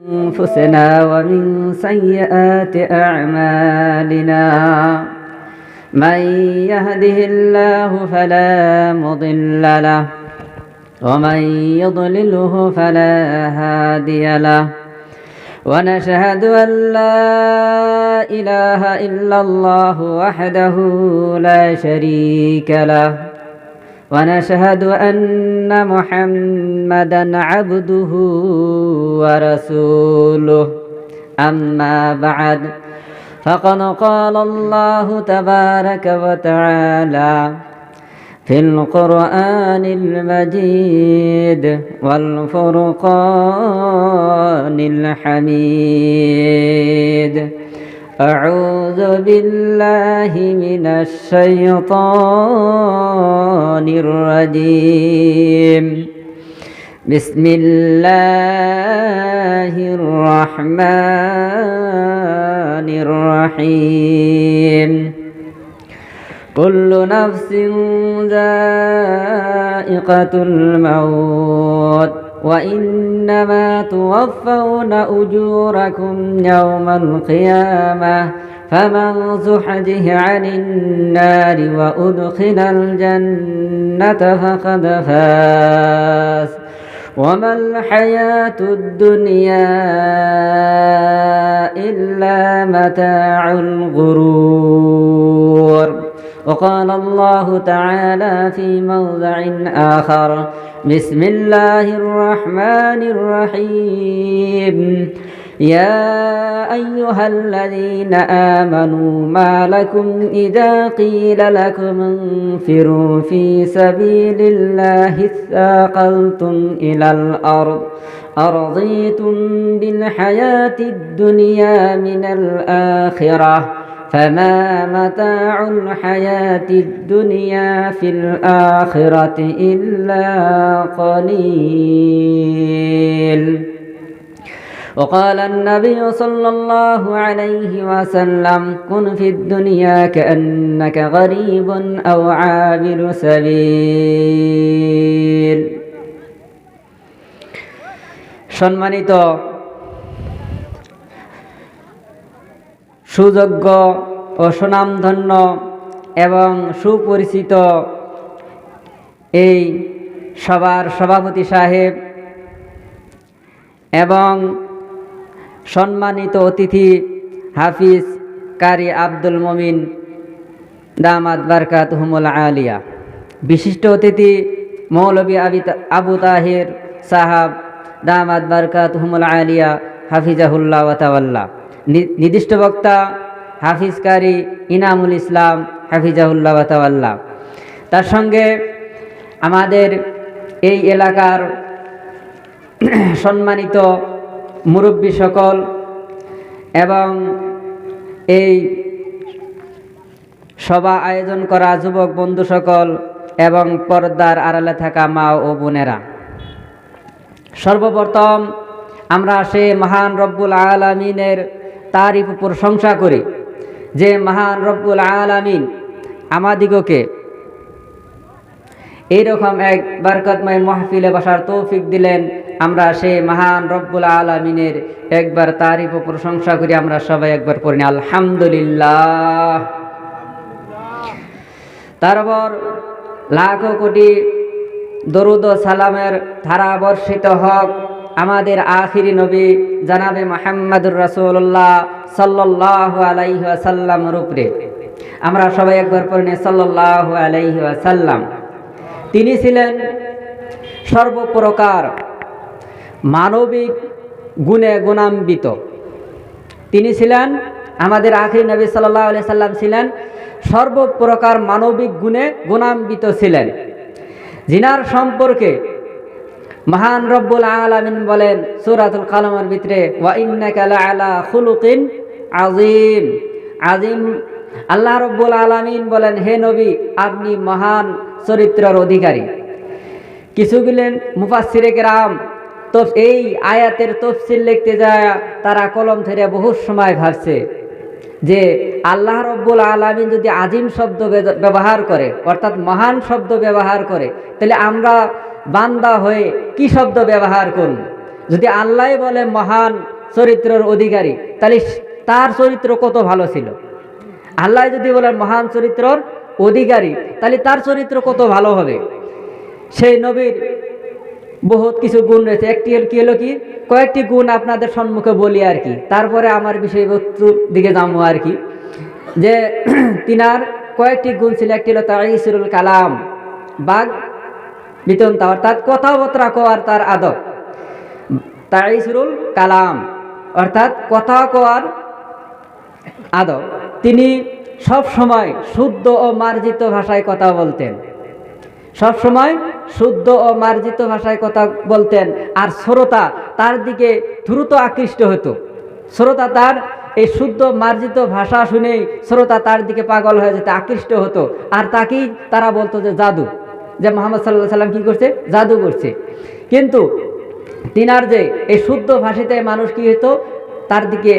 أنفسنا ومن سيئات أعمالنا من يهده الله فلا مضل له ومن يضلله فلا هادي له ونشهد أن لا إله إلا الله وحده لا شريك له ونشهد أن محمدًا عبده ورسوله أما بعد فقد قال الله تبارك وتعالى في القرآن المجيد والفرقان الحميد أعوذ بالله من الشيطان الرجيم بسم الله الرحمن الرحيم كل نفس ذائقة الموت وإنما توفون أجوركم يوم القيامة فمن زحزح عن النار وأدخل الجنة فقد فاز وما الحياة الدنيا إلا متاع الغرور. وقال الله تعالى في موضع آخر بسم الله الرحمن الرحيم يا أيها الذين آمنوا ما لكم إذا قيل لكم انفروا في سبيل الله اثاقلتم إلى الأرض أرضيتم بالحياة الدنيا من الآخرة فما متاع الحياة الدنيا في الآخرة إلا قليل. وقال النبي صلى الله عليه وسلم كن في الدنيا كأنك غريب أو عابر سبيل. সম্মানিত সুযোগ্য ও সুনামধন্য এবং সুপরিচিত এই সবার সভাপতি সাহেব এবং সম্মানিত অতিথি হাফিজ কারি আব্দুল মমিন দামাত বারকাতুহুমুল আলিয়া, বিশিষ্ট অতিথি মৌলভী আবু তাহির সাহাব দামাত বারকাতুহুমুল আলিয়া হাফিজাহুল্লাহ ওয়া তাওয়াল্লা, নির্দিষ্ট বক্তা হাফিজ কারি ইনামুল ইসলাম হাফিজাহুল্লাহ ওয়া তাওয়াল্লা, তার সঙ্গে আমাদের এই এলাকার সম্মানিত মুরব্বী সকল এবং এই সভা আয়োজন করা যুবক বন্ধু সকল এবং পর্দার আড়ালে থাকা মা ও বোনেরা, সর্বপ্রথম আমরা সে মহান রব্বুল আলামিনের তারিফ প্রশংসা করি যে মহান রব্বুল আলামিন আমাদিগকে এইরকম এক বরকতময় মাহফিলে বসার তৌফিক দিলেন। আমরা সেই মহান রব্বুল আলামিনের একবার তারিফ ও প্রশংসা করি। আমরা সবাই একবার পড়ি আলহামদুলিল্লাহ। তারপর লাখো কোটি দরুদ ও সালামের ধারা বর্ষিত হক আমাদের আখিরি নবী জনাবে মুহাম্মদুর রাসূলুল্লাহ সাল্লাল্লাহু আলাইহি ওয়াসাল্লামের উপরে। আমরা সবাই একবার পড়ি সাল্লাল্লাহু আলাইহি ওয়াসাল্লাম। তিনি ছিলেন সর্বপ্রকার মানবিক গুণে গুণান্বিত। তিনি ছিলেন আমাদের আখিরি নবী সাল্লাল্লাহু আলাইহি সাল্লাম ছিলেন সর্বপ্রকার মানবিক গুণে গুণান্বিত ছিলেন, জিনার সম্পর্কে মহান রব্বুল আলামিন বলেন সূরাতুল কালামের ভিতরে ওয়া ইন্নাকা লাআলা খুলুকিন আযীম। আযীম আল্লাহ রব্বুল আলামিন বলেন হে নবী আপনি মহান চরিত্রের অধিকারী। কিছু বলেন মুফাসসিরে কেরাম তো এই আয়াতের তাফসীর লিখতে যায় তারা কলম ধরে বহু সময় ভাবছে যে আল্লাহ রব্বুল আলামিন যদি আজিম শব্দ ব্যবহার করে অর্থাৎ মহান শব্দ ব্যবহার করে তাহলে আমরা বান্দা হয়ে কি শব্দ ব্যবহার করব? যদি আল্লাহ বলে মহান চরিত্রের অধিকারী, তাহলে তার চরিত্র কত ভালো ছিল। আল্লাহ যদি বলেন মহান চরিত্রের অধিকারী, তাহলে তার চরিত্র কত ভালো হবে। সেই নবীর বহুত কিছু গুণ রয়েছে। একটি কি হলো কি, কয়েকটি গুণ আপনাদের সম্মুখে বলি আর কি, তারপরে আমার বিষয়বস্তুর দিকে যাবো আর কি। যে তিনার কয়েকটি গুণ ছিল। একটি হলো তাইসিরুল কালাম, বাগ বিতন্তা, অর্থাৎ কথাবার্তা কোয়ার তার আদব। তাইসিরুল কালাম অর্থাৎ কথা কোয়ার আদব। তিনি সব সময় শুদ্ধ ও মার্জিত ভাষায় কথা বলতেন, সব সময় শুদ্ধ ও মার্জিত ভাষায় কথা বলতেন। আর শ্রোতা তার দিকে দ্রুত আকৃষ্ট হতো। শ্রোতা তার এই শুদ্ধ মার্জিত ভাষা শুনেই শ্রোতা তার দিকে পাগল হয়ে যেত, আকৃষ্ট হতো। আর তাকেই তারা বলতো যে জাদু, যে মুহাম্মদ সাল্লাল্লাহু আলাইহি সাল্লাম কি করছে, জাদু করছে। কিন্তু তিনার যে এই শুদ্ধ ভাষাতে মানুষ কি হতো, তার দিকে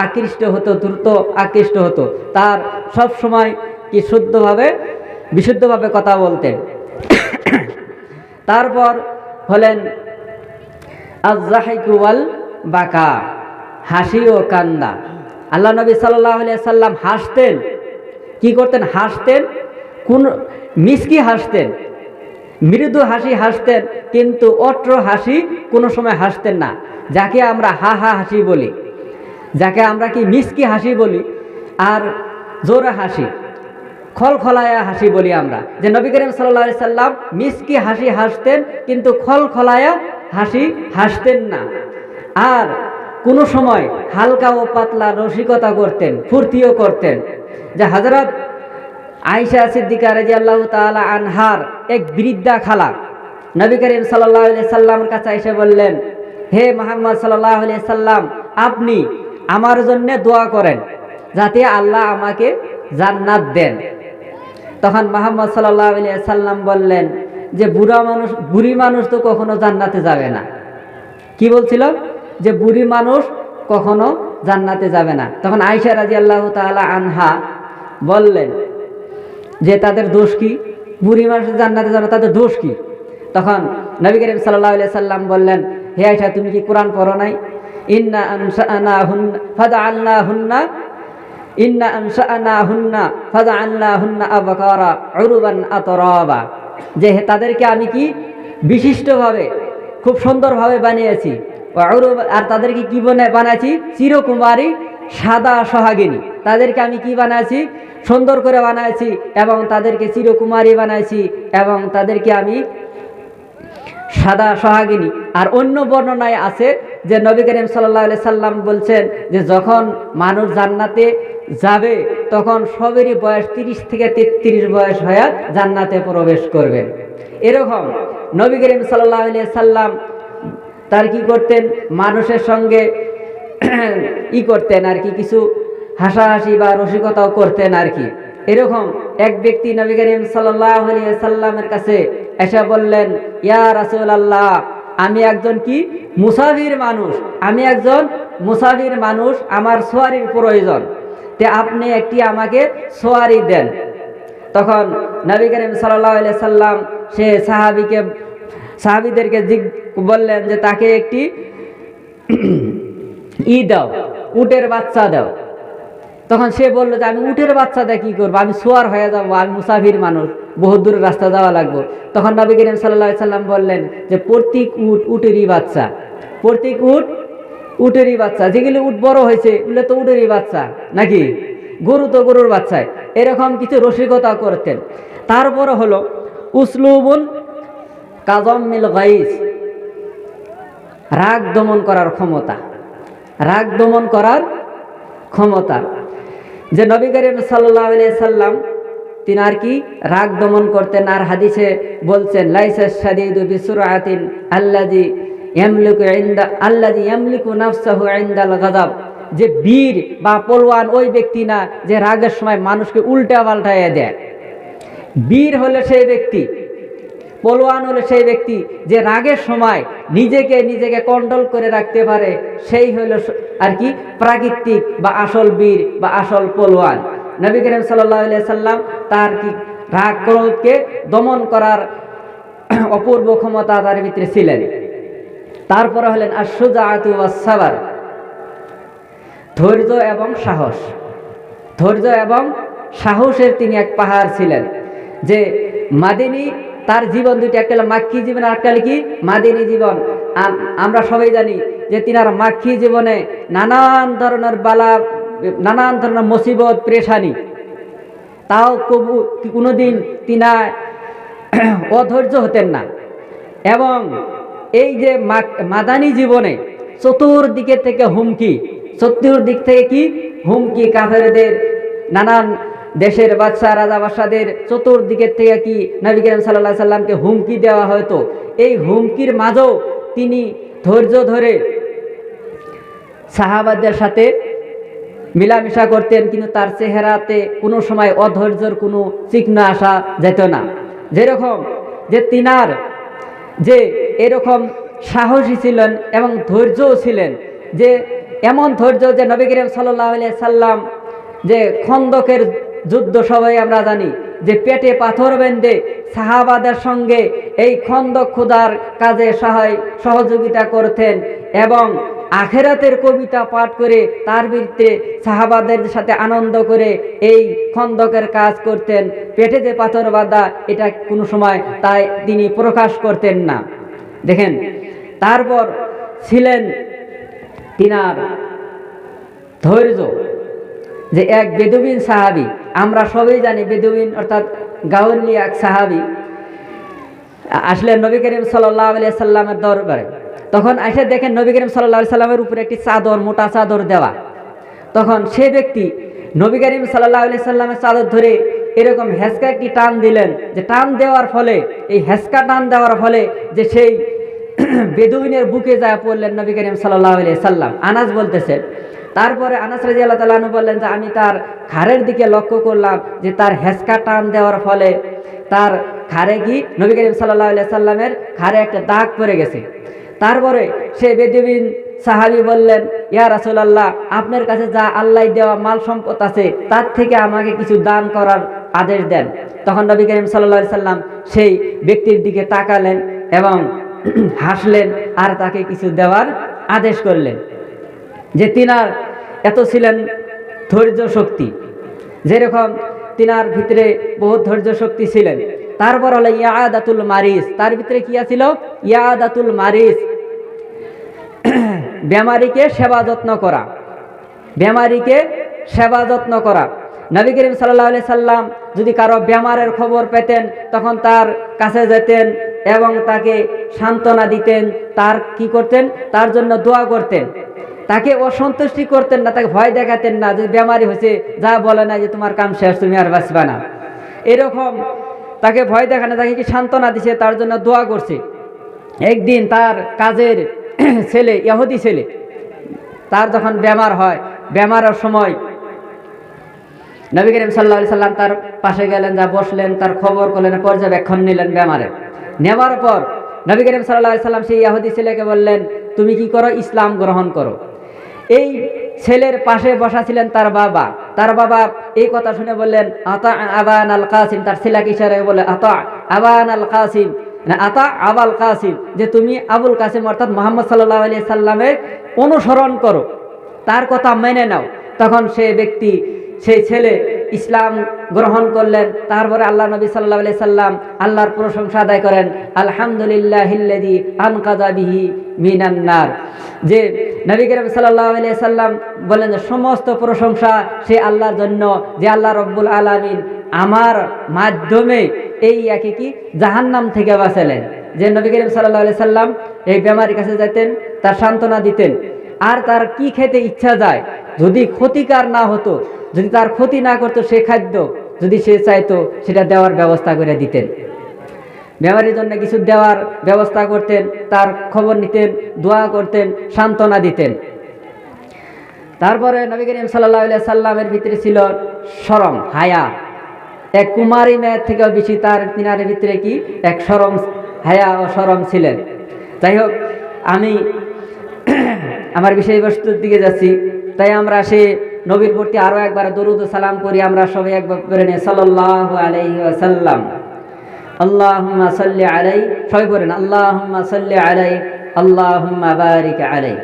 আকৃষ্ট হতো, দ্রুত আকৃষ্ট হতো। তার সব সময় কি শুদ্ধভাবে বিশুদ্ধভাবে কথা বলতেন। তারপর হলেন আয-যাহিকু ওয়াল বাকা, হাসি ও কান্দা। আল্লাহ নবী সাল্লাল্লাহু আলাইহি সাল্লাম হাসতেন, কি করতেন, হাসতেন, কোন মিষ্টি হাসতেন, মৃদু হাসি হাসতেন, কিন্তু অট্র হাসি কোনো সময় হাসতেন না। যাকে আমরা হা হা হাসি বলি, যাকে আমরা কি মিষ্টি হাসি বলি, আর জোরে হাসি, খলখলায়া হাসি বলি আমরা। যে নবী করিম সাল্লাল্লাহু আলাইহি সাল্লাম মিষ্টি হাসি হাসতেন, কিন্তু খলখলায়া হাসি হাসতেন না। আর কোনো সময় হালকা ও পাতলা রসিকতা করতেন, ফুর্তিও করতেন। যে হযরত আয়েশা সিদ্দিকা রাদিয়াল্লাহু তাআলা আনহার এক বৃদ্ধা খালা নবী করিম সাল্লাল্লাহু আলাইহি সাল্লামের কাছে এসে বললেন, হে মুহাম্মদ সাল্লাল্লাহু আলাইহি সাল্লাম, আপনি আমার জন্য দোয়া করেন যাতে আল্লাহ আমাকে জান্নাত দেন। তখন মুহাম্মদ সাল্লাল্লাহু আলাইহি সাল্লাম বললেন যে বুড়ি মানুষ তো কখনো জান্নাতে যাবে না। কি বলছিল, যে বুড়ি মানুষ কখনো জান্নাতে যাবে না। তখন আয়েশা রাদিয়াল্লাহু তাআলা আনহা বললেন যে তাদের দোষ কি, বুড়ি মানুষ জান্নাতে যাবে না, তাদের দোষ কি? তখন নবী করিম সাল্লাল্লাহু আলাইহি সাল্লাম বললেন, হে আয়েশা, তুমি কি কোরআন পড়ো নাই? ইন্না আনশানাহুন্না ফাজআলনাহুন্না ইন্না আনশানাহুন্না ফাজআলনাহুন্না আবকারা উরুবান আতরাবা। যে তাদেরকে আমি কি বিশিষ্টভাবে খুব সুন্দরভাবে বানিয়েছি। আর তাদেরকে কি বানাইছি, চিরকুমারী সাদা সোহাগিনী। তাদেরকে আমি কি বানাইছি, সুন্দর করে বানাইছি, এবং তাদেরকে চিরকুমারী বানাইছি, এবং তাদেরকে আমি সাদা সোহাগিনী। আর অন্য বর্ণনায় আছে যে নবী করিম সাল্লাল্লাহু আলাইহি সাল্লাম বলছেন যে যখন মানুষ জান্নাতে যাবে তখন সবেরই বয়স 30 থেকে 33 বয়স হয়ে জান্নাতে প্রবেশ করবে। এরকম নবী করিম সাল্লাল্লাহু আলাইহি সাল্লাম তার কি করতেন, মানুষের সঙ্গে করতেন আর কি, কিছু হাসাহাসি বা রসিকতাও করতেন আর কি। এরকম এক ব্যক্তি নবী করিম সাল্লাল্লাহু আলাইহি সাল্লামের কাছে এসে বললেন, ইয়া রাসূলুল্লাহ, আমি একজন কি মুসাফির মানুষ, আমি একজন মুসাফির মানুষ, আমার সোয়ারির প্রয়োজন, তে আপনি একটি আমাকে সোয়ারি দেন। তখন নবী করিম সাল্লাল্লাহু আলাইহি সাল্লাম সে সাহাবীদেরকে বললেন যে তাকে একটি দাও, উটের বাচ্চা দাও। তখন সে বললো যে আমি উটের বাচ্চা দিয়ে কি করবো, আমি সোয়ার হয়ে যাবো, আমি মুসাফির মানুষ, বহু দূরের রাস্তা যাওয়া লাগবো। তখন নবী করিম সাল্লাল্লাহু আলাইহি সাল্লাম বললেন যে প্রত্যেক উটেরই বাচ্চা, প্রত্যেক উটেরই বাচ্চা, যেগুলো উট বড় হয়েছে ওগুলো তো উটেরই বাচ্চা নাকি, গরু তো গরুর বাচ্চায়। এরকম কিছু রসিকতা করতেন। তারপর হলো উসলুবুন কাযাম্মিল গাইজ, রাগ দমন করার ক্ষমতা, রাগ দমন করার ক্ষমতা। যে নবী করিম সাল্লাল্লাহু আলাইহি সাল্লাম তিনি আর কি রাগ দমন করতেন। আর হাদিসে বলছেন, লাইসা শাদীদু বিসুরআতিন আল্লাযী ইয়ামলিকু নাফসাহু ইনদাল গাযাব। যে বীর বা পলওয়ান ওই ব্যক্তি না যে রাগের সময় মানুষকে উল্টা পাল্টাইয়া দেয়। বীর হলে সেই ব্যক্তি, পলওয়ান হলে সেই ব্যক্তি যে রাগের সময় নিজেকে কন্ট্রোল করে রাখতে পারে, সেই হলো আর কি প্রাকৃতিক বা আসল বীর বা আসল পলওয়ান। নবী করিম সাল্লাল্লাহু আলাইহি সাল্লাম তার কি রাগ ক্রোধকে দমন করার অপূর্ব ক্ষমতা তার ভিতরে ছিলেন। তারপরে হলেন আশ-শুজাআতু ওয়াস-সাবর, ধৈর্য এবং সাহস। ধৈর্য এবং সাহসের তিনি এক পাহাড় ছিলেন। যে মাদিনী, তার জীবন দুইটা, একটা হলো মাক্কি জীবন আর একটা হলো কি মাদিনী জীবন। আমরা সবাই জানি যে তিনার মাক্কি জীবনে নানান ধরনের বালা, নানান ধরনের মুসিবত পেরেশানি, তাও কোনোদিন তিনা অধৈর্য হতেন না। এবং এই যে মাদানী জীবনে চতুর্দিকে থেকে হুমকি, চতুর্দিক থেকে কি হুমকি, কাফেরদের, নানান দেশের বাদশা রাজা বাদশাদের চতুর্দিকের থেকে কি নবী করিম সাল্লাল্লাহু আলাইহি সাল্লামকে হুমকি দেওয়া হতো। এই হুমকির মাঝেও তিনি ধৈর্য ধরে সাহাবাদের সাথে মিলামিশা করতেন, কিন্তু তার চেহারাতে কোনো সময় অধৈর্যের কোনো চিহ্ন আসা যেত না। যেরকম যে তিনার যে এরকম সাহসী ছিলেন এবং ধৈর্যও ছিলেন, যে এমন ধৈর্য যে নবী করিম সাল্লাল্লাহু আলাইহি সাল্লাম যে খন্দকের যুদ্ধ সবাই আমরা জানি, যে পেটে পাথর বেঁধে সাহাবাদের সঙ্গে এই খন্দক খোদার কাজে সহযোগিতা করতেন এবং আখেরাতের কবিতা পাঠ করে তার ভিত্তিতে সাহাবাদের সাথে আনন্দ করে এই খন্দকের কাজ করতেন। পেটে যে পাথর বাঁধা, এটা কোনো সময় তাই তিনি প্রকাশ করতেন না। দেখেন, তারপর ছিলেন তিনার ধৈর্য, যে এক বেদুইন সাহাবী, আমরা সবাই জানি বেদুইন অর্থাৎ গাওয়ালি এক সাহাবী আসলেন নবী করিম সাল্লাল্লাহু আলাইহি সাল্লামের দরবারে। তখন এসে দেখেন নবী করিম সাল্লাল্লাহু আলাইহি সাল্লামের উপরে একটি চাদর, মোটা চাদর দেওয়া। তখন সে ব্যক্তি নবী করিম সাল্লাল্লাহু আলাইহি সাল্লামের চাদর ধরে এরকম হেঁচকা একটি টান দিলেন, যে টান দেওয়ার ফলে, এই হেঁচকা টান দেওয়ার ফলে যে সেই বেদুইনের বুকে যায় পড়লেন নবী করিম সাল্লাল্লাহু আলাইহি সাল্লাম। আনাস বলতেছেন, তারপরে আনাস রাদিয়াল্লাহু তাআলা আনহু বললেন যে আমি তার ঘাড়ের দিকে লক্ষ্য করলাম যে তার হেঁচকা টান দেওয়ার ফলে তার ঘাড়ে কি নবী করিম সাল্লাল্লাহু আলাইহি সাল্লামের ঘাড়ে একটা দাগ পড়ে গেছে। তারপরে সে বেদুইন সাহাবী বললেন, ইয়া রাসূলুল্লাহ, আপনার কাছে যা আল্লাহ দেওয়া মাল সম্পদ আছে তার থেকে আমাকে কিছু দান করার আদেশ দেন। তখন নবী করিম সাল্লাল্লাহু আলাইহি সাল্লাম সেই ব্যক্তির দিকে তাকালেন এবং হাসলেন আর তাকে কিছু দেওয়ার আদেশ করলেন। যে তিনার এত ছিলেন ধৈর্য শক্তি, যেরকম তিনার ভিতরে বহুত ধৈর্য শক্তি ছিলেন। তারপর হলো ইয়াদাতুল মারিস, তার ভিতরে কি ছিল? ইয়াদাতুল মারিস, বেমারিকে সেবা যত্ন করা, বেমারিকে সেবা যত্ন করা। নবী করিম সাল্লাল্লাহু আলাইহি সাল্লাম যদি কারো বেমারের খবর পেতেন তখন তার কাছে যেতেন এবং তাকে সান্ত্বনা দিতেন, তার কি করতেন? তার জন্য দোয়া করতেন। তাকে অসন্তুষ্টি করতেন না, তাকে ভয় দেখাতেন না যে বেমারি হয়েছে, যা বলে না যে তোমার কাম শেষ, তুমি আর বাঁচবা না, এরকম তাকে ভয় দেখানো, তাকে কি সান্ত্বনা দিছে, তার জন্য দোয়া করছে। একদিন তার কাজের ছেলে, ইহুদি ছেলে, তার যখন বেমার হয়, বেমারের সময় নবী করিম সাল্লাল্লাহু আলাইহি সাল্লাম তার পাশে গেলেন, যা বসলেন, তার খবর করলেন, পর্যবেক্ষণ নিলেন বেমারের। নেওয়ার পর নবী করিম সাল্লাল্লাহু আলাইহি সাল্লাম সেই ইহুদি ছেলেকে বললেন, তুমি কি করো? ইসলাম গ্রহণ করো। এই ছেলের পাশে বসা ছিলেন তার বাবা। তার বাবা এই কথা শুনে বললেন, আতা আবান আল কাসিম, তার ছেলেকে ইশারায় বলে আতা আবান আল কাসিম, আতা আবাল কাসিম, যে তুমি আবুল কাসিম অর্থাৎ মুহাম্মদ সাল্লাল্লাহু আলাইহি সাল্লামের অনুসরণ করো, তার কথা মেনে নাও। তখন সেই ব্যক্তি, সেই ছেলে ইসলাম গ্রহণ করলেন। তারপরে আল্লাহ নবী সাল্লাল্লাহু আলাইহি সাল্লাম আল্লাহর প্রশংসা আদায় করেন, আলহামদুলিল্লাহিল্লাযী আনকাযা বিহি মিনান নার। যে নবী করিম সাল্লাল্লাহু আলাইহি সাল্লাম বলেন যে সমস্ত প্রশংসা সে আল্লাহর জন্য, যে আল্লাহ রব্বুল আলামিন আমার মাধ্যমে এই একে কি জাহান্নাম থেকে বাঁচালেন। যে নবী করিম সাল্লাল্লাহু আলাইহি সাল্লাম এই বেমারির কাছে যেতেন, তার সান্ত্বনা দিতেন, আর তার কি খেতে ইচ্ছা যায়, যদি ক্ষতিকার না হতো, যদি তার ক্ষতি না করতো সে খাদ্য, যদি সে চাইতো সেটা দেওয়ার ব্যবস্থা করে দিতেন। বেমারির জন্য কিছু দেওয়ার ব্যবস্থা করতেন, তার খবর নিতেন, দোয়া করতেন, সান্ত্বনা দিতেন। তারপরে নবী করিম সাল্লাল্লাহু আলাইহি সাল্লামের ভিতরে ছিল শরম, হায়া। এক কুমারী মেয়ের থেকেও বেশি তার তিনার ভিতরে কি এক শরম, হায়া ও শরম ছিলেন। যাই হোক, আমি আমার বিষয়বস্তুর দিকে যাচ্ছি, তাই আমরা সে নবীর প্রতি আরো একবার দরুদ ও সালাম করি। আমরা সবাই একবার করে নেই সাল্লাল্লাহু আলাইহি ওয়াসাল্লাম। আল্লাহুম্মা সাল্লি আলাইহি, সবাই বলেন আল্লাহুম্মা সাল্লি আলাইহি আল্লাহুম্মা বারিক আলাইহি।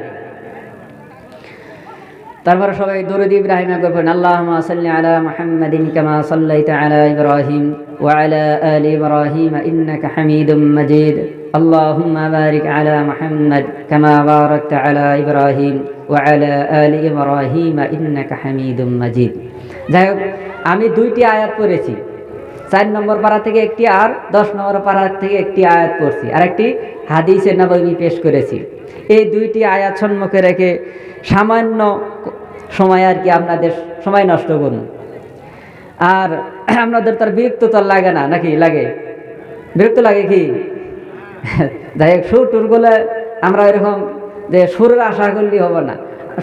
তারপরে সবাই দরুদ ইব্রাহিম একবার পড়েন, আল্লাহুম্মা সাল্লি আলা মুহাম্মাদিন কামা সাল্লাইতা আলা ইব্রাহিম ওয়া আলা আলি ইব্রাহিম ইন্নাকা হামিদুম মাজিদ। আল্লাহুম্মা বারিক আলা মুহাম্মাদ কামা বারাকতা আলা ইব্রাহিম ওয়া আলা আলি ইব্রাহিম ইন্নাকা হামিদুম মাজিদ। যাই হোক, আমি 2টি আয়াত পড়েছি। 4 নম্বর পারা থেকে একটি আর 10 নম্বর পারা থেকে একটি আয়াত পড়ছি, আর একটি হাদিসে নববী পেশ করেছি। এই 2টি আয়াত সম্মুখে রেখে সামান্য সময় আর কি আপনাদের সময় নষ্ট করুন। আর আপনাদের তার বিরক্ত তো লাগে না, নাকি লাগে? বিরক্ত লাগে কি? যাই হোক, সুর টুর গুলো আমরা এরকম যে সুরের আশা করলে হবে না,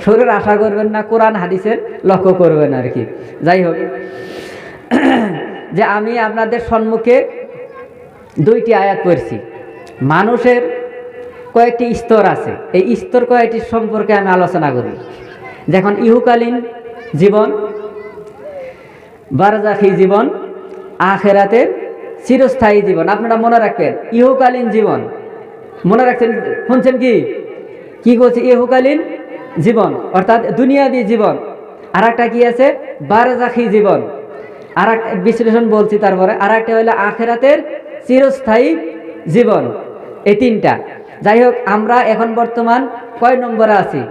সুরের আশা করবেন না, কোরআন হাদিসের লক্ষ্য করবেন আর কি। যাই হোক, যে আমি আপনাদের সম্মুখে 2টি আয়াত পড়ছি। মানুষের কয়েকটি স্তর আছে, এই স্তর কয়েকটি সম্পর্কে আমি আলোচনা করি। যখন ইহকালীন জীবন, বারজাখী জীবন, আখেরাতের চিরস্থায়ী জীবন। আপনারা মনে রাখবেন, ইহকালীন জীবন মনে রাখছেন, শুনছেন কি কি বলছে? ইহকালীন জীবন অর্থাৎ দুনিয়াবী জীবন। আর একটা কি আছে? বারজাখী জীবন। আর একটা বিশ্লেষণ বলছি। তারপরে আর একটা হলো আখেরাতের চিরস্থায়ী জীবন। এই 3টা। যাই হোক, আমরা এখন বর্তমান কয় নম্বরে আছি?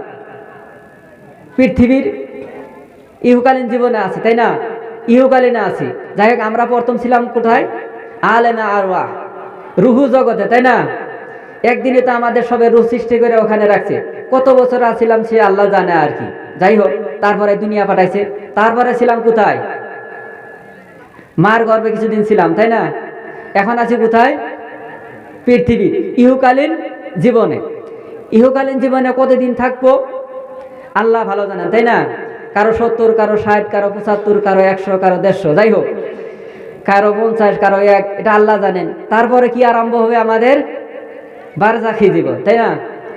পৃথিবীর ইহকালীন জীবনে আছি, তাই না? ইহকালীনে আছি। যাই হোক, আমরা প্রথম ছিলাম কোথায়? আলেমে আরওয়াহ, রুহু জগতে, তাই না? একদিনে তো আমাদের সবে রুহ সৃষ্টি করে ওখানে রাখছে। কত বছর আছিলাম সে আল্লাহ জানে আর কি। যাই হোক, তারপরে দুনিয়া পাঠাইছে। তারপরে ছিলাম কোথায়? মার গর্ভে কিছুদিন ছিলাম, তাই না? এখন আছি কোথায়? পৃথিবী ইহকালীন জীবনে। ইহকালীন জীবনে কতদিন থাকবো আল্লাহ ভালো জানেন, তাই না? কারো 70, কারো 60, কারো 75, কারো 100, কারো 150, যাই হোক, কারো 50, কারো 1, এটা আল্লাহ জানেন। তারপরে কি আরম্ভ হবে? আমাদের বারজাখী জীবন, তাই না?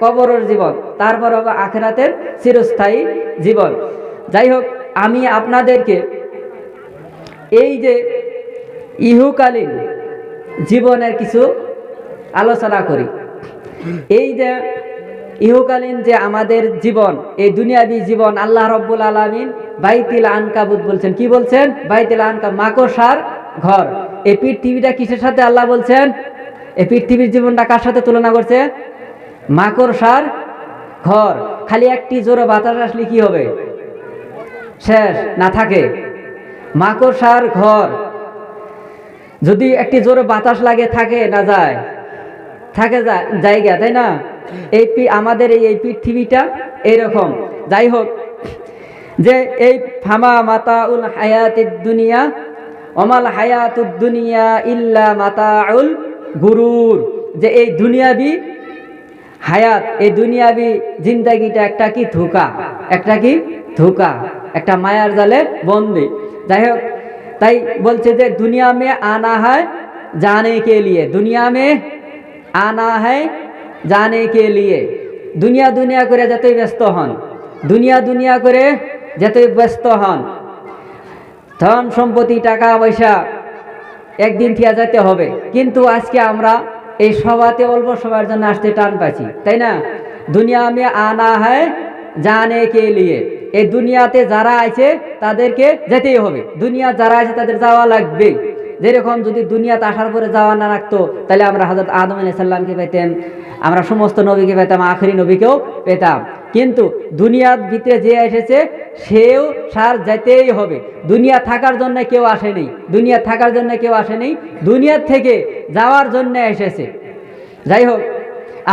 কবরের জীবন। তারপর হবে আখিরাতের চিরস্থায়ী জীবন। যাই হোক, আমি আপনাদেরকে এই যে ইহকালীন জীবনের কিছু আলোচনা করি। এই যে ইহকালীন যে আমাদের জীবন, এই দুনিয়াবী জীবন, আল্লাহ রাব্বুল আলামিন বাইতুল আনকাবুত বলছেন। কি বলছেন? বাইতুল আনকাবুত, মাকড়সার ঘর। এই পৃথিবীটা কিসের সাথে আল্লাহ বলছেন? এই পৃথিবীর জীবনটা কার সাথে তুলনা করছে? মাকড়সার ঘর। খালি একটি জোরে বাতাস আসলে কি হবে? শেষ না থাকে। মাকড়সার ঘর, যদি একটি জোরে বাতাস লাগে থাকে না যায়? থাকে জায়গা, তাই না? এই আমাদের এই পৃথিবীটা এইরকম। যাই হোক, যে এই ফামা মাতাউল হায়াতিদ দুনিয়া ওমাল হায়াতুদ দুনিয়া ইল্লা মাতাউল গুরুর, যে এই দুনিয়াবি হায়াত, এই দুনিয়াবি জিন্দাগিটা একটা কি ধোঁকা, একটা কি ধোঁকা, একটা মায়ার জালে বন্দি। যাই হোক, তাই বলছে যে দুনিয়া মে আনা হয় জানে কে লিয়ে, দুনিয়া মে আনা হয় জানে কে লিয়ে। দুনিয়া দুনিয়া করে যতই ব্যস্ত হন, দুনিয়া দুনিয়া করে যতই ব্যস্ত হন, ধন সম্পত্তি টাকা পয়সা একদিন থিয়া যেতে হবে। কিন্তু আজকে আমরা এই সভাতে অল্প সময়ের জন্য আসতে টান পাচ্ছি, তাই না? দুনিয়া মে আনা হয় জানে কে লিয়ে, এই দুনিয়াতে যারা আছে তাদেরকে যেতেই হবে। দুনিয়া যারা আছে তাদের যাওয়া লাগবে। যেরকম যদি দুনিয়াতে আসার পরে যাওয়া না রাখতো, তাহলে আমরা হযরত আদম আলাইহিস সালামকে পেতাম, আমরা সমস্ত নবীকে পেতাম, আখেরি নবীকেও পেতাম। কিন্তু দুনিয়ার ভিতরে যে এসেছে সেও সার যেতেই হবে। দুনিয়া থাকার জন্য কেউ আসেনি, দুনিয়া থাকার জন্য কেউ আসেনি, দুনিয়ার থেকে যাওয়ার জন্য এসেছে। যাই হোক,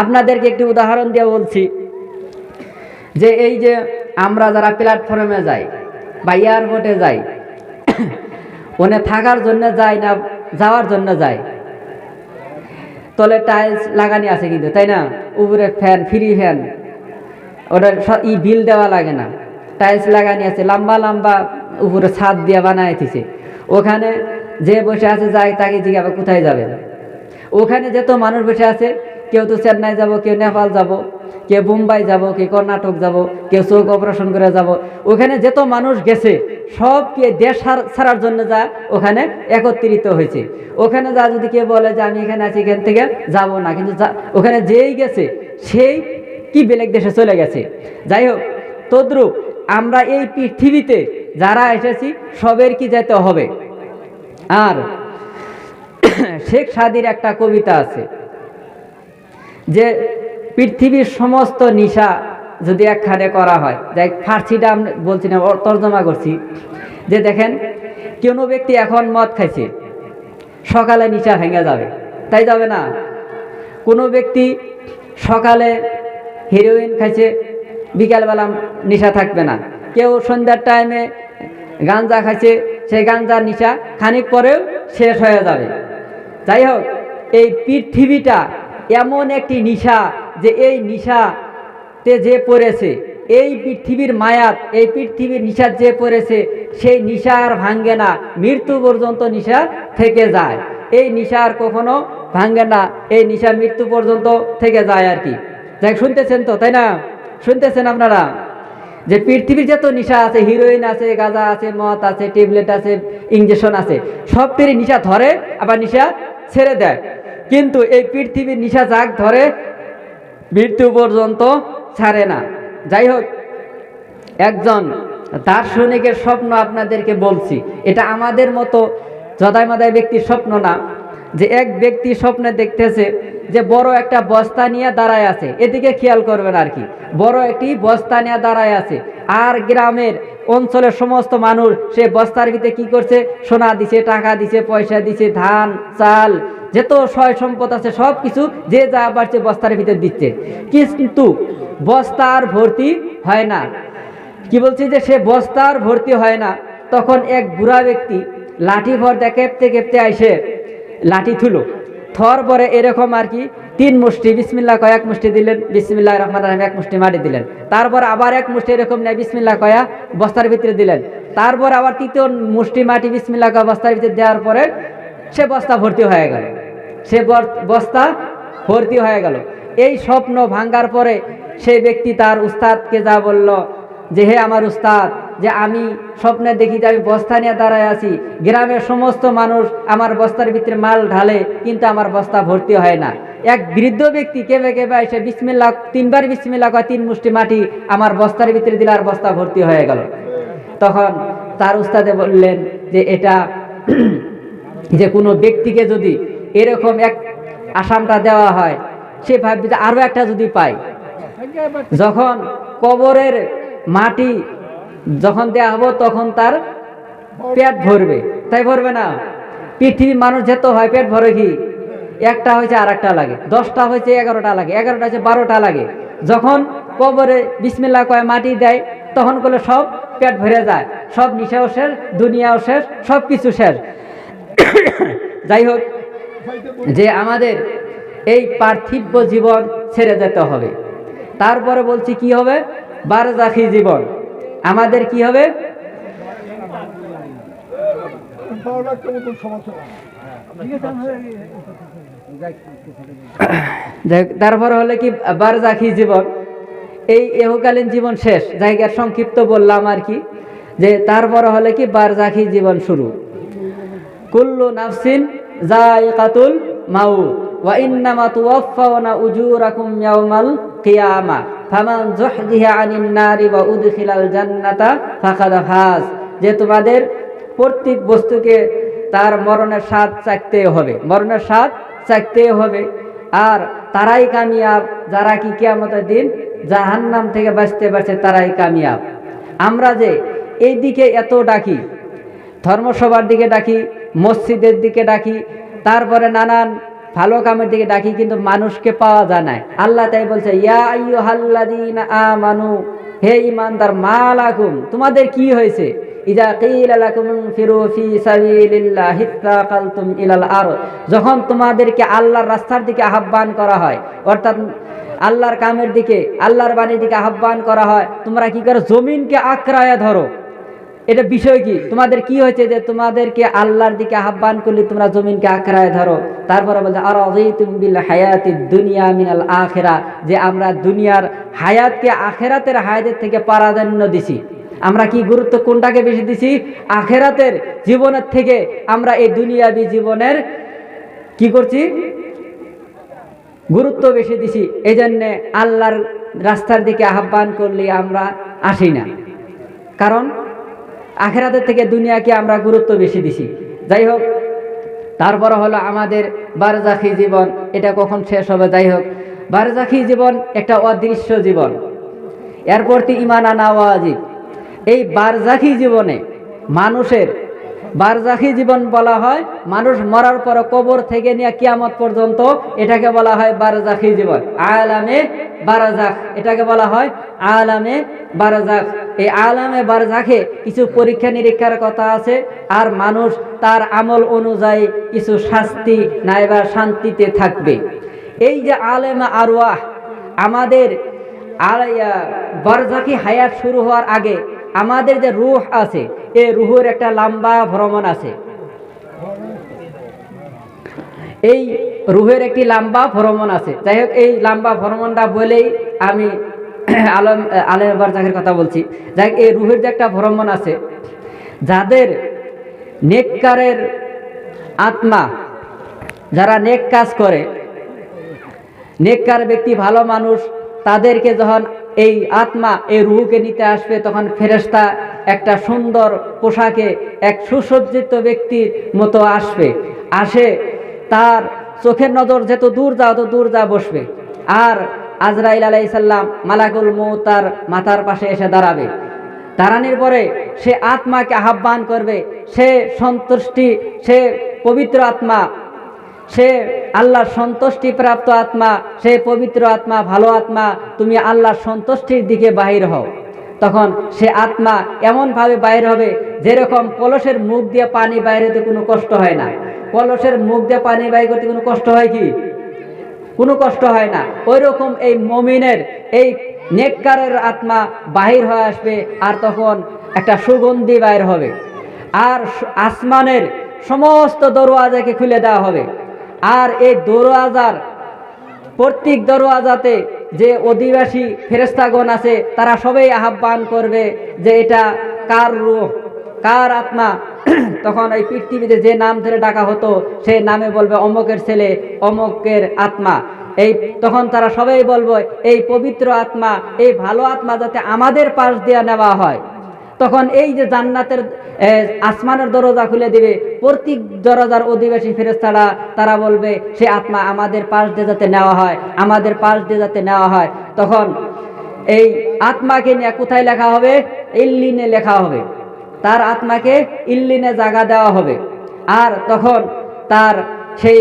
আপনাদেরকে একটি উদাহরণ দিয়ে বলছি, যে এই যে আমরা যারা প্ল্যাটফর্মে যাই বা এয়ারপোর্টে যাই, ওনে থাকার জন্য যায় না যাওয়ার জন্য যায়? তলে টাইলস লাগানি আছে কিন্তু, তাই না? উপরে ফ্যান, ফ্রি ফ্যান, ওটার বিল দেওয়া লাগে না। টাইলস লাগানি আছে, লম্বা লম্বা উপরে ছাদ দিয়ে বানাই দিছে। ওখানে যে বসে আছে যায় তাকে জিজ্ঞাসা কোথায় যাবে? ওখানে যত মানুষ বসে আছে, কেউ তো চেন্নাই যাব, কেউ নেপাল যাব, কেউ মুম্বাই যাব, কেউ কর্ণাটক যাব, কেউ চোখ অপারেশন করে যাব। ওখানে যত মানুষ গেছে সব কে দেশ ছাড়ার জন্য যা ওখানে একত্রিত হয়েছে। ওখানে যা যদি কেউ বলে যে আমি এখানে আছি, এখান থেকে যাব না, কিন্তু ওখানে যেই গেছে সেই কি বেলেগ দেশে চলে গেছে। যাই হোক, তদ্রূপ আমরা এই পৃথিবীতে যারা এসেছি সবের কি যেতে হবে। আর শেখ সাদির একটা কবিতা আছে যে পৃথিবীর সমস্ত নিশা যদি একখানে করা হয়, যাই ফার্সিটা আমি বলছি না, তর্জমা করছি, যে দেখেন কোনো ব্যক্তি এখন মদ খাইছে, সকালে নিশা ভেঙে যাবে, তাই যাবে না? কোনো ব্যক্তি সকালে হিরোইন খাইছে, বিকালবেলা নেশা থাকবে না। কেউ সন্ধ্যার টাইমে গাঞ্জা খাইছে, সেই গাঞ্জার নেশা খানিক পরেও শেষ হয়ে যাবে। যাই হোক, এই পৃথিবীটা এমন একটি নেশা যে এই নেশাতে যে পড়েছে, এই পৃথিবীর মায়াত, এই পৃথিবীর নেশার যে পড়েছে সেই নেশা আর ভাঙ্গে না, মৃত্যু পর্যন্ত নেশা থেকে যায়। এই নেশা আর কখনো ভাঙ্গে না, এই নেশা মৃত্যু পর্যন্ত থেকে যায় আর কি। যাই শুনতেছেন তো, তাই না? শুনতেছেন আপনারা যে পৃথিবীর যত নেশা আছে, হিরোইন আছে, গাঁজা আছে, মদ আছে, ট্যাবলেট আছে, ইঞ্জেকশন আছে, সব পেরে নেশা ধরে আবার নেশা ছেড়ে দেয়। কিন্তু এই পৃথিবীর নেশা যাক ধরে মৃত্যু পর্যন্ত ছাড়ে না। যাই হোক, একজন দার্শনিকের স্বপ্ন আপনাদেরকে বলছি, এটা আমাদের মতো জদাই মাদাই ব্যক্তির স্বপ্ন না। যে এক ব্যক্তি স্বপ্নে দেখতেছে যে বড় একটা বস্তা নিয়ে দাঁড়ায় আছে, এদিকে খেয়াল করবেন আর কি, বড় একটি বস্তা নিয়ে দাঁড়ায় আছে, আর গ্রামের অঞ্চলের সমস্ত মানুষ সে বস্তার ভিতরে কি করছে, সোনা দিছে, টাকা দিছে, পয়সা দিছে, ধান চাল যত সয় সম্পদ আছে সব কিছু যে যা পারছে বস্তার ভিতরে দিচ্ছে, কিন্তু বস্তার ভর্তি হয় না। কি বলছি যে সে বস্তার ভর্তি হয় না। তখন এক বুড়া ব্যক্তি লাঠি ভর দিয়ে কেঁপতে কেঁপতে আইসে লাঠি থুলো, থর পরে এরকম আর কি 3 মুষ্টি বিসমিল্লাহ কয়া এক মুষ্টি দিলেন, বিসমিল্লাহ রহমান রহিম এক মুষ্টি মাটি দিলেন, তারপর আবার এক মুষ্টি এরকম নেয় বিসমিল্লাহ কয়া বস্তার ভিতরে দিলেন, তারপর আবার 3য় মুষ্টি মাটি বিসমিল্লাহ কয়া বস্তার ভিতরে দেওয়ার পরে সে বস্তা ভর্তি হয়ে গেল, সে বস্তা ভর্তি হয়ে গেল। এই স্বপ্ন ভাঙ্গার পরে সেই ব্যক্তি তার উস্তাদকে যা বলল যে হে আমার উস্তাদ, যে আমি স্বপ্নে দেখি যে আমি বস্তা নিয়ে দাঁড়ায় আছি, গ্রামের সমস্ত মানুষ আমার বস্তার ভিতরে মাল ঢালে কিন্তু আমার বস্তা ভর্তি হয় না। এক বৃদ্ধ ব্যক্তি কেবে কেবে এসে বিসমিল্লাহ 3 বার বিসমিল্লাহ কয় 3 মুষ্টি মাটি আমার বস্তার ভিতরে দিলে আর বস্তা ভর্তি হয়ে গেল। তখন তার উস্তাদে বললেন যে এটা যে কোনো ব্যক্তিকে যদি এরকম এক আসামটা দেওয়া হয়, সে ভাববে যে আরও একটা যদি পাই, যখন কবরের মাটি যখন দেয়া হবো তখন তার পেট ভরবে, তাই ভরবে না? পৃথিবীর মানুষ যেত হয় পেট ভরে কি, একটা হয়েছে আর একটা লাগে, 10টা হয়েছে 11টা লাগে, 11টা হয়েছে 12টা লাগে। যখন কবরে বিসমিল্লাহ কয় মাটি দেয় তখন বলে সব পেট ভরে যায়, সব নিশাও শেষ, দুনিয়াও শেষ, সব কিছু শেষ। যাই হোক, যে আমাদের এই পার্থিব জীবন ছেড়ে যেতে হবে। তারপরে বলছি কি হবে, বারজাখি জীবন আমাদের কি হবে। তারপরে হলে কি বারজাখি জীবন, এই ইহকালীন জীবন শেষ, জায়গার সংক্ষিপ্ত বললাম আর কি। যে তারপরে হলে কি বারজাখি জীবন শুরু। কুল্লু নাফসিন যায়িকাতুল মাউত ওয়া ইন্নামা তুওয়াফাউনা উজুরাকুম ইয়াওমাল কিয়ামা ফামান যুহজিহা আনিন নারি ওয়া উদখিলাল জান্নাতা ফাকাদ ফাজ। যে তোমাদের প্রত্যেক বস্তুকে তার মরণের স্বাদ চাইতে হবে, মরণের স্বাদ চাইতে হবে, আর তারাই কামিয়াব যারা কি কিয়ামতের দিন জাহান্নাম থেকে বাঁচতে পারছে, তারাই কামিয়াব। আমরা যে এই দিকে এত ডাকি, ধর্মসভার দিকে ডাকি, মসজিদের দিকে ডাকি, তারপরে নানান ভালো কামের দিকে ডাকি, কিন্তু মানুষকে পাওয়া যায় না। আল্লাহ তাই বলছে ইয়া আইয়ুহাল্লাযীনা আমানু, হে ঈমানদার, মা লাকুম, তোমাদের কি হয়েছে, ইযা কিলা লাকুম ইনফিরু ফি সাবিলিল্লাহি ইত্তাকালতুম ইলাল আরদ, যখন তোমাদেরকে আল্লাহর রাস্তার দিকে আহ্বান করা হয়, অর্থাৎ আল্লাহর কামের দিকে, আল্লাহর বাণীর দিকে আহ্বান করা হয়, তোমরা কি করো, জমিনকে আঁকড়ায়া ধরো। এটা বিষয় কি, তোমাদের কি হয়েছে যে তোমাদেরকে আল্লাহর দিকে আহ্বান করলে তোমরা জমিনকে আঁকড়ায় ধরো। তারপরে বলছে আরাযীতুম বিল হায়াতিদ দুনিয়া মিনাল আখিরাহ, যে আমরা দুনিয়ার হায়াতকে আখিরাতের হায়াতের থেকে প্রাধান্য দিছি। আমরা কি গুরুত্ব কোনটাকে বেশি দিছি, আখিরাতের জীবনের থেকে আমরা এই দুনিয়াবি জীবনের কি করছি, গুরুত্ব বেশি দিছি, এই জন্যে আল্লাহর রাস্তার দিকে আহ্বান করলে আমরা আসি না, কারণ আখেরাতের থেকে দুনিয়াকে আমরা গুরুত্ব বেশি দিছি। যাই হোক, তারপর হলো আমাদের বারজাখী জীবন, এটা কখন শেষ হবে? যাই হোক, বারজাখী জীবন একটা অদৃশ্য জীবন, এর প্রতি ঈমান আনা ওয়াজিব। এই বারজাখী জীবনে মানুষের বারজাখী জীবন বলা হয়, মানুষ মরার পর কবর থেকে নিয়ে কিয়ামত পর্যন্ত এটাকে বলা হয় বারজাখী জীবন, আলামে বারজাখ, এটাকে বলা হয় আলামে বারজাখ। এই আলামে বারজাখে কিছু পরীক্ষা নিরীক্ষার কথা আছে, আর মানুষ তার আমল অনুযায়ী কিছু শাস্তি নাইবা শান্তিতে থাকবে। এই যে আলেমে আরওয়াহ, আমাদের বারজাখী হায়াত শুরু হওয়ার আগে আমাদের যে রূহ আছে, এই রুহের একটা লম্বা ভ্রমণ আছে। এই রুহের একটি লম্বা ভ্রমণ আছে। যাই হোক, এই লম্বা ভ্রমণটা বলেই আমি আলেম বারজাখের কথা বলছি। যাই হোক, এই রুহের যে একটা ভ্রমণ আছে, যাদের নেককারের আত্মা, যারা নেক কাজ করে, নেককার ব্যক্তি, ভালো মানুষ, তাদেরকে যখন এই আত্মা এই রুহকে নিতে আসবে, তখন ফেরেশতা একটা সুন্দর পোশাকে এক সুসজ্জিত ব্যক্তির মতো আসবে, আসে তার চোখের নজর যত দূর যা তত দূর যা বসবে, আর আজরাইল আলাইহিস সালাম মালাকুল মউত তার মাথার পাশে এসে দাঁড়াবে। দাঁড়ানোর পরে সে আত্মাকে আহ্বান করবে, সে সন্তুষ্টি, সে পবিত্র আত্মা, সে আল্লাহর সন্তুষ্টি প্রাপ্ত আত্মা, সে পবিত্র আত্মা, ভালো আত্মা, তুমি আল্লাহর সন্তুষ্টির দিকে বাহির হও। তখন সে আত্মা এমনভাবে বাইর হবে যেরকম কলসের মুখ দিয়ে পানি বাইর হতে কোনো কষ্ট হয় না। কলসের মুখ দিয়ে পানি বাইর করতে কোনো কষ্ট হয় কি? কোনো কষ্ট হয় না। ওই রকম এই মুমিনের, এই নেককারের আত্মা বাহির হয়ে আসবে, আর তখন একটা সুগন্ধি বাইর হবে, আর আসমানের সমস্ত দরওয়াজাকে খুলে দেওয়া হবে। আর এই দরওয়াজার প্রত্যেক দরওয়াজাতে যে অধিবাসী ফেরেশতাগণ আছে, তারা সবাই আহ্বান করবে যে এটা কার রূহ, কার আত্মা। তখন এই পৃথিবীতে যে নাম ধরে ডাকা হতো, সেই নামে বলবে অমকের ছেলে, অমকের আত্মা। এই তখন তারা সবাই বলবে এই পবিত্র আত্মা, এই ভালো আত্মা যাতে আমাদের পাশ দিয়ে নেওয়া হয়। তখন এই যে জান্নাতের আসমানের দরজা খুলে দিবে, প্রত্যেক দরজার অধিবাসী ফেরেশতারা তারা বলবে সে আত্মা আমাদের পাশ দিয়ে যাতে নেওয়া হয়, আমাদের পাশ দিয়ে যাতে নেওয়া হয়। তখন এই আত্মাকে নিয়ে কোথায় লেখা হবে? ইল্লিনে লেখা হবে। তার আত্মাকে ইল্লিনে জায়গা দেওয়া হবে, আর তখন তার সেই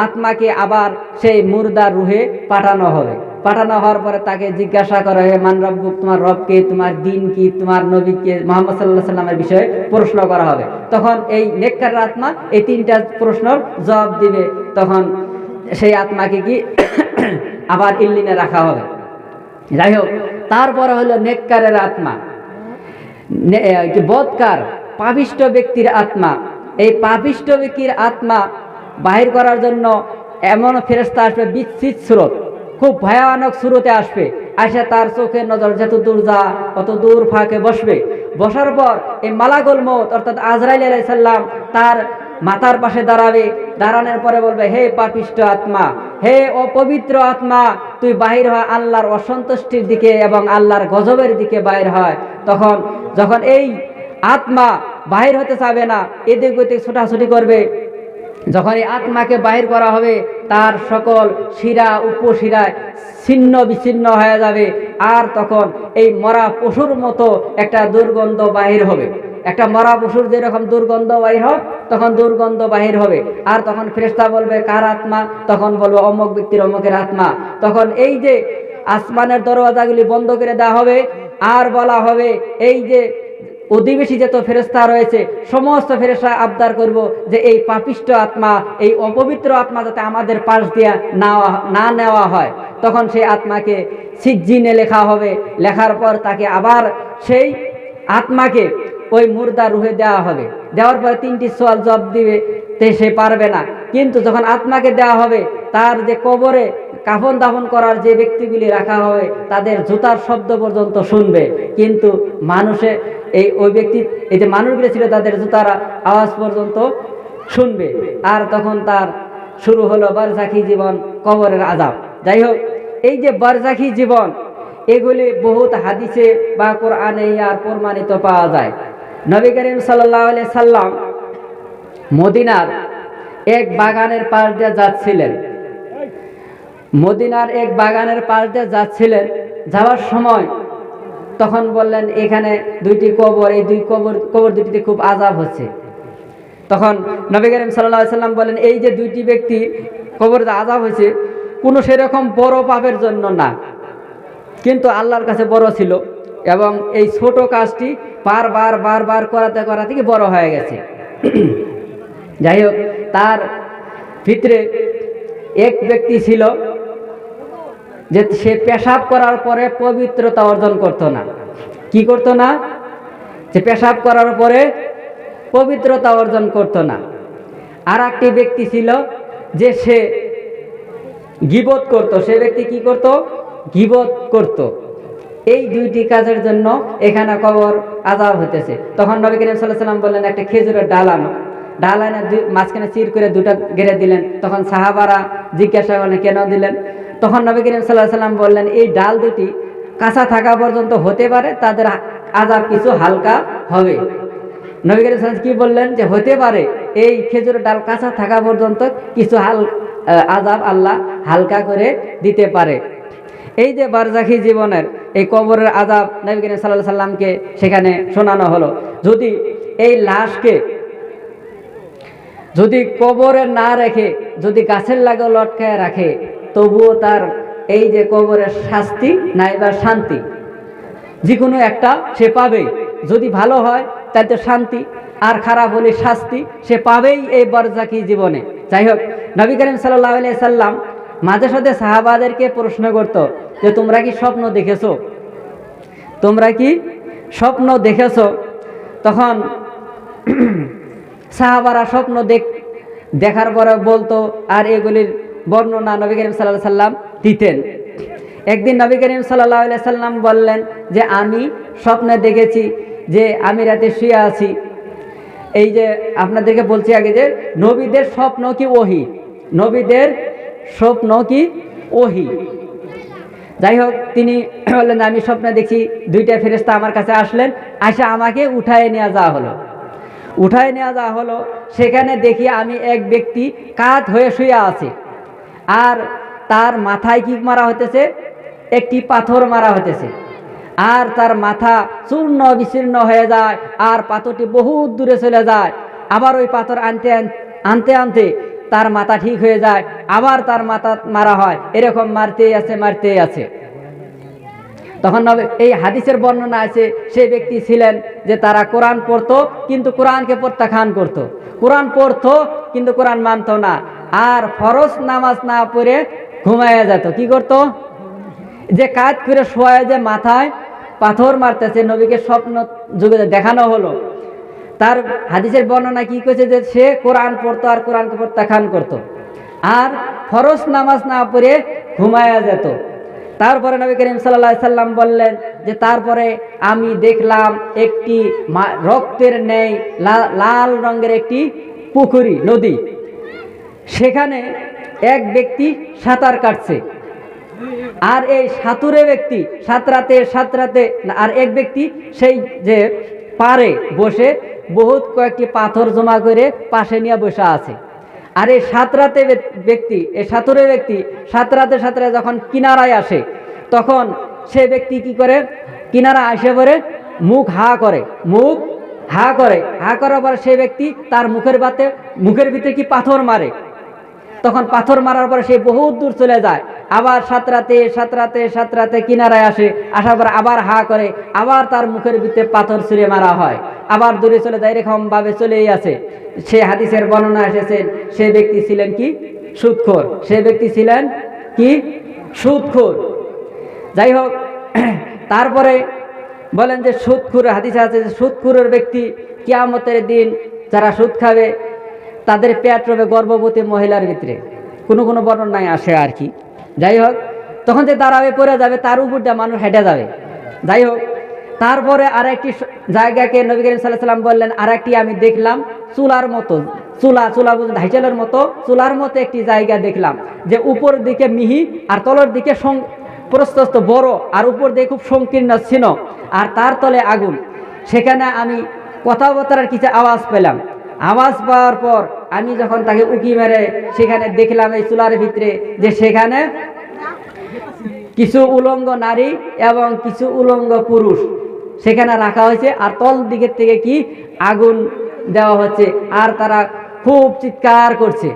আত্মাকে আবার সেই মুর্দার রুহে পাঠানো হবে। পাঠানো হওয়ার পরে তাকে জিজ্ঞাসা করা হয়, মান রব্বুক, তোমার রব কে, তোমার দিন কি, তোমার নবী কে, মুহাম্মদ সাল্লাল্লাহু আলাইহি সাল্লামের বিষয়ে প্রশ্ন করা হবে। তখন এই নেককার আত্মা এই তিনটা প্রশ্নের জবাব দিবে। তখন সেই আত্মাকে কি আবার ইল্লিনে রাখা হবে। যাই হোক, তারপরে হলো নেককারের আত্মা, বদকার পাপিষ্ঠ ব্যক্তির আত্মা। এই পাপিষ্ঠ ব্যক্তির আত্মা বাহির করার জন্য এমন ফেরেশতা আসবে, বিচ্ছিত স্রোত, খুব ভয়ানক স্রোতে আসবে, আসে তার চোখের নজর যত দূর যা অত দূর ফাঁকে বসবে। বসার পর এই মালাকুল মউত অর্থাৎ আজরাইল আলাইহিস সালাম তার মাথার পাশে দাঁড়াবে। দাঁড়ানোর পরে বলবে, হে পাপিষ্ঠ আত্মা, হে অপবিত্র আত্মা, তুই বাহির হয় আল্লাহর অসন্তুষ্টির দিকে এবং আল্লাহর গজবের দিকে বাহির হয়। তখন যখন এই আত্মা বাহির হতে চাবে না, এদিক ওদিক ছোটাছুটি করবে, যখন এই আত্মাকে বাহির করা হবে, তার সকল শিরা উপশিরায় ছিন্ন বিচ্ছিন্ন হয়ে যাবে, আর তখন এই মরা পশুর মতো একটা দুর্গন্ধ বাহির হবে। একটা মরা পশুর যেরকম দুর্গন্ধ বাহির হয়, তখন দুর্গন্ধ বাহির হবে। আর তখন ফেরেশতা বলবে, কার আত্মা? তখন বলবে অমুক ব্যক্তির অমুকের আত্মা। তখন এই যে আসমানের দরওয়াজাগুলি বন্ধ করে দেওয়া হবে, আর বলা হবে এই যে অধিবেশী যত ফেরেশতা রয়েছে সমস্ত ফেরেশতা আবদার করব যে এই পাপিষ্ঠ আত্মা, এই অপবিত্র আত্মা যাতে আমাদের পাশ দিয়ে না নেওয়া হয়। তখন সেই আত্মাকে সিজ্জিনে লেখা হবে। লেখার পর তাকে আবার সেই আত্মাকে ওই মুর্দা রুহে দেওয়া হবে। দেওয়ার পরে তিনটি সওয়াল জবাব দিবে, সে পারবে না। কিন্তু যখন আত্মাকে দেওয়া হবে, তার যে কবরে কাফন দাফন করার যে ব্যক্তিগুলি রাখা হবে, তাদের জুতার শব্দ পর্যন্ত শুনবে। কিন্তু মানুষে ওই ব্যক্তি, এই যে মানুষগুলো ছিল, তাদের জুতার আওয়াজ পর্যন্ত শুনবে। আর তখন তার শুরু হলো বারজাখী জীবন, কবরের আযাব। যাই হোক, এই যে বারজাখী জীবন, এগুলি বহুত হাদিসে বা কোরআনে আর প্রমাণিত পাওয়া যায়। নবী করিম সাল্লাল্লাহু আলাইহি সাল্লাম মদিনার এক বাগানের পাশ দিয়ে যাচ্ছিলেন। মদিনার এক বাগানের পাশ দিয়ে যাচ্ছিলেন, যাওয়ার সময় তখন বললেন এখানে দুইটি কবর, এই দুই কবর দুটিতে খুব আযাব হচ্ছে। তখন নবী করিম সাল্লাল্লাহু আলাইহি সাল্লাম বলেন, এই যে দুইটি ব্যক্তি কবরে আযাব হয়েছে কোনো সেরকম বড় পাপের জন্য না, কিন্তু আল্লাহর কাছে বড় ছিল, এবং এই ছোট কাজটি বারবার করাতে করাতে কি বড় হয়ে গেছে। যাই হোক, তার ভিতরে এক ব্যক্তি ছিল যে সে পেশাব করার পরে পবিত্রতা অর্জন করত না। কি করত না? যে পেশাব করার পরে পবিত্রতা অর্জন করত না। আর একটি ব্যক্তি ছিল যে সে গীবত করত। সে ব্যক্তি কি করত? গীবত করত। এই দুইটি কাজের জন্য এখানে কবর আযাব হতেছে। তখন নবী করিম সাল্লাল্লাহু আলাইহি সাল্লাম বললেন একটা খেজুরের ডাল আনো। ডাল এনে মাঝখানে চির করে দুটো গেড়ে দিলেন। তখন সাহাবারা জিজ্ঞাসা করলেন কেন দিলেন? তখন নবী করিম সাল্লাল্লাহু আলাইহি সাল্লাম বললেন এই ডাল দুটি কাঁচা থাকা পর্যন্ত হতে পারে তাদের আযাব কিছু হালকা হবে। নবী করিম সাল্লাল্লাহু আলাইহি সাল্লাম কি বললেন? যে হতে পারে এই খেজুরের ডাল কাঁচা থাকা পর্যন্ত কিছু আযাব আল্লাহ হালকা করে দিতে পারে। এই যে বারজাখী জীবনের এই কবরের আযাব নবী করিম সাল্লাল্লাহু আলাইহি সাল্লামকে সেখানে শোনানো হলো। যদি এই লাশকে যদি কবরে না রেখে যদি গাছের লাগে লটকায় রাখে, তবুও তার এই যে কবরের শাস্তি নাইবা শান্তি যে কোনো একটা সে পাবেই। যদি ভালো হয় তাহলে তো শান্তি, আর খারাপ হলে শাস্তি সে পাবেই এই বারজাখী জীবনে। যাই হোক, নবী করিম সাল্লাল্লাহু আলাইহি সাল্লাম মাঝে সাথে সাহাবাদেরকে প্রশ্ন করত যে তোমরা কি স্বপ্ন দেখেছো? তোমরা কি স্বপ্ন দেখেছো? তখন সাহাবারা স্বপ্ন দেখার পরে বলতো, আর এগুলির বর্ণনা নবী করিম সাল্লাল্লাহু আলাইহি সাল্লাম দিতেন। একদিন নবী করিম সাল্লাল্লাহু আলাইহি সাল্লাম বললেন যে আমি স্বপ্নে দেখেছি যে আমি রাতে শুয়ে আছি। এই যে আপনাদেরকে বলছি আগে যে নবীদের স্বপ্ন কি ওহী, নবীদের স্বপ্ন কি ওহী। যাই হোক, তিনি বললেন আমি স্বপ্নে দেখি দুইটা ফেরেশতা আমার কাছে আসলেন, এসে আমাকে উঠায় নিয়ে যাওয়া হলো। উঠায় নিয়ে যাওয়া হলো, সেখানে দেখি আমি এক ব্যক্তি কাত হয়ে শুয়ে আছে, আর তার মাথায় কি মারা হতেছে? একটি পাথর মারা হতেছে, আর তার মাথা চূর্ণ বিচূর্ণ হয়ে যায়, আর পাথরটি বহুত দূরে চলে যায়। আবার ওই পাথর আনতে আনতে তার মাথা ঠিক হয়ে যায়, আবার তার মাথা মারা হয়, এরকম মারতেই আছে। তখন এই হাদিসের বর্ণনা আছে সেই ব্যক্তি ছিলেন যে তারা কোরআন পড়তো কিন্তু কোরআনকে প্রত্যাখ্যান করত। কোরআন পড়তো কিন্তু কোরআন মানত না, আর ফরজ নামাজ না পড়ে ঘুমাইয়া যেত। কি করত? যে কাজ করে শোয়া যে মাথায় পাথর মারতেছে, নবীকে স্বপ্ন যুগে দেখানো হলো। তার হাদিসের বর্ণনা কি করেছে যে সে কোরআন পড়তো আর কোরআনকে প্রত্যাখ্যান করত, আর ফরজ নামাজ না পড়ে ঘুমাইয়া যেত। তারপরে নবী করিম সাল্লাল্লাহু আলাইহি সাল্লাম বললেন যে তারপরে আমি দেখলাম একটি রক্তের ন্যায় লাল রঙের একটি পুকুরি নদী, সেখানে এক ব্যক্তি সাঁতার কাটছে, আর এই সাঁতুরে ব্যক্তি সাঁতরাতে আর এক ব্যক্তি সেই যে পারে বসে বহুত কয়েকটি পাথর জমা করে পাশে নিয়ে বসে আছে। আর এই সাঁতরাতে সাঁতরাতে যখন কিনারায় আসে, তখন সে ব্যক্তি কি করে? কিনারা আসে পরে মুখ হা করার পরে সে ব্যক্তি তার মুখের ভিতরে কি পাথর মারে। তখন পাথর মারার পরে সে বহুত দূর চলে যায়, আবার সাঁতরাতে কিনারায় আসার পর আবার হা করে, আবার তার মুখের ভিতরে পাথর ছুঁড়ে মারা হয়, আবার দূরে চলে যায়, এরকম ভাবে চলেই আছে। সে হাদিসের বর্ণনা এসেছেন সে ব্যক্তি ছিলেন কি? সুদখোর। যাই হোক, তারপরে বলেন যে সুদখোর হাদিসে আছে যে সুদখোরের ব্যক্তি কিয়ামতের দিন যারা সুদ খাবে তাদের পেট রবে গর্ভবতী মহিলার ভিতরে, কোনো বর্ণনায় আসে আর কি। যাই হোক, তখন যে দাঁড়াবে পড়ে যাবে, তার উপরটা মানুষ হেঁটে যাবে। যাই হোক, তারপরে আরেকটি জায়গাকে নবী করিম সাল্লাল্লাহু আলাইহি সাল্লাম বললেন আরেকটি আমি দেখলাম চুলার মতো, চুলা বুঝে ধাইচালের মতো চুলার মতো একটি জায়গা দেখলাম, যে উপর দিকে মিহি আর তলের দিকে প্রস্তস্ত বড়, আর উপর দিয়ে খুব সংকীর্ণ ছিল, আর তার তলে আগুন। সেখানে আমি কথাবার্তার কিছু আওয়াজ পেলাম। আওয়াজ পাওয়ার পর আমি যখন তাকে উকি মেরে সেখানে দেখলাম এই চুলার ভিতরে যে সেখানে কিছু উলঙ্গ নারী এবং কিছু উলঙ্গ পুরুষ সেখানে রাখা হয়েছে, আর তল দিকের থেকে কি আগুন দেওয়া হচ্ছে, আর তারা খুব চিৎকার করছে।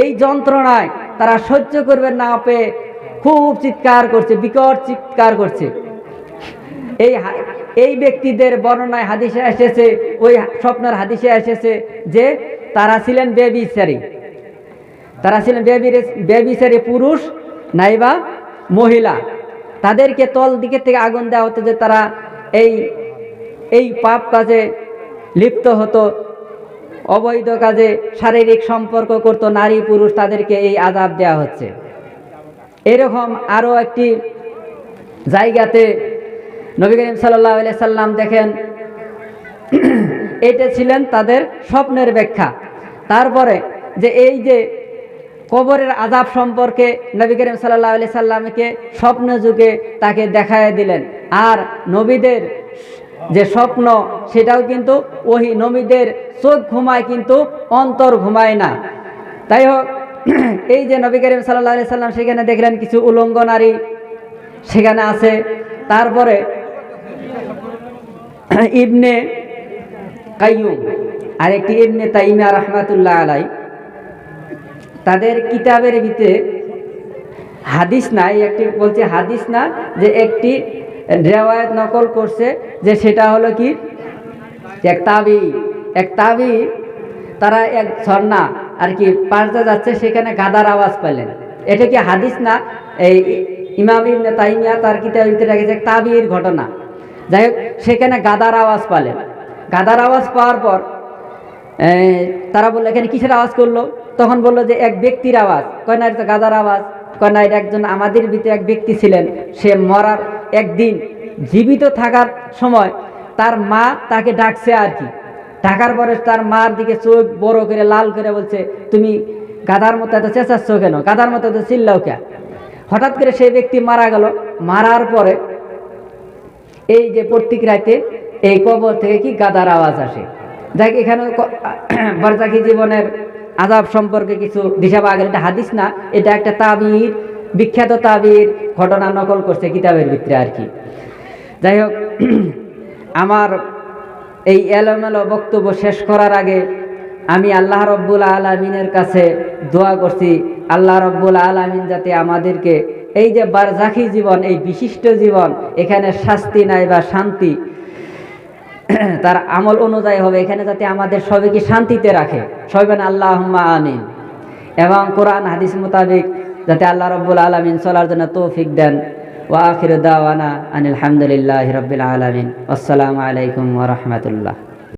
এই যন্ত্রণায় তারা সহ্য করবে না পেয়ে খুব চিৎকার করছে, বিকট চিৎকার করছে। এই ব্যক্তিদের বর্ণনায় হাদিসে এসেছে, ওই স্বপ্নের হাদিসে এসেছে যে তারা ছিলেন বেবিচারী, বেবিচারী পুরুষ নাইবা মহিলা। তাদেরকে তল দিকের থেকে আগুন দেওয়া হতো যে তারা এই পাপ কাজে লিপ্ত হতো, অবৈধ কাজে শারীরিক সম্পর্ক করত নারী পুরুষ, তাদেরকে এই আযাব দেওয়া হচ্ছে। এরকম আরও একটি জায়গাতে নবী করিম সাল্লাল্লাহু আলাইহি সাল্লাম দেখেন, এটা ছিলেন তাদের স্বপ্নের ব্যাখ্যা। তারপরে যে এই যে কবরের আযাব সম্পর্কে নবী করিম সাল্লাল্লাহু আলাইহি সাল্লামকে স্বপ্ন যুগে তাকে দেখায় দিলেন। আর নবীদের যে স্বপ্ন সেটাও কিন্তু ওহী, নবীদের চোখ ঘুমায় কিন্তু অন্তর ঘুমায় না। তাই হোক, এই যে নবী করিম সাল্লাল্লাহু আলাইহি সাল্লাম সেখানে দেখলেন কিছু উলঙ্গ নারী সেখানে আছে। তারপরে ইবনে কাইয়ুম আর একটি ইবনে তাইমিয়া রাহমাতুল্লাহ আলাই, তাদের কিতাবের ভিতরে হাদিস নাই, একটি বলছে হাদিস না, যে একটি রিওয়ায়াত নকল করছে যে সেটা হলো কি এক তাবি তারা এক ঝর্ণা আর কি পাড়তে যাচ্ছে, সেখানে গাদার আওয়াজ পেলেন। এটা কি হাদিস না, এই ইমাম ইবনে তাইমিয়া তার কিতাবের ভিতরে রেখেছে এক তাবির ঘটনা। যাই হোক, সেখানে গাদার আওয়াজ পেলেন। গাদার আওয়াজ পাওয়ার পর তারা বললো এখানে কিসের আওয়াজ করলো? তখন বললো যে এক ব্যক্তির আওয়াজ। কয় না, এটা গাদার আওয়াজ। কয় না, এটা একজন আমাদের ভিতরে এক ব্যক্তি ছিলেন, সে মরার একদিন জীবিত থাকার সময় তার মা তাকে ডাকছে আর কি। ডাকার পরে তার মার দিকে চোখ বড় করে লাল করে বলছে, তুমি গাদার মতো এত চেঁচাচ্ছ কেন, গাদার মতো এত চিল্লাও কেন? হঠাৎ করে সেই ব্যক্তি মারা গেল। মারার পরে এই যে প্রত্যেক রাতে এই কবর থেকে কি গাদার আওয়াজ আসে। যাক, এখানে বারজাখী জীবনের আযাব সম্পর্কে কিছু দিশা পাওয়া গেল। এটা হাদিস না, এটা একটা তাবির, বিখ্যাত তাবির ঘটনা নকল করছে কিতাবের ভিতরে আর কি। যাই হোক, আমার এই এলোমেলো বক্তব্য শেষ করার আগে আমি আল্লাহ রব্বুল আলামিনের কাছে দোয়া করছি, আল্লাহ রব্বুল আলামিন যাতে আমাদেরকে এই যে বারজাখী জীবন, এই বিশিষ্ট জীবন, এখানে শাস্তি নাই বা শান্তি তার আমল অনুযায়ী হবে, এখানে যাতে আমাদের সবাইকে শান্তিতে রাখে, সবাই আল্লাহুম্মা আমিন। এবং কোরআন হাদিস মোতাবেক যাতে আল্লাহ রব্বুল আলামিন চলার জন্য তৌফিক দেন। ওয়া আখিরু দাওয়ানা আনিল হামদুলিল্লাহি রাব্বিল আলামিন। আসসালামু আলাইকুম ওয়া রাহমাতুল্লাহ।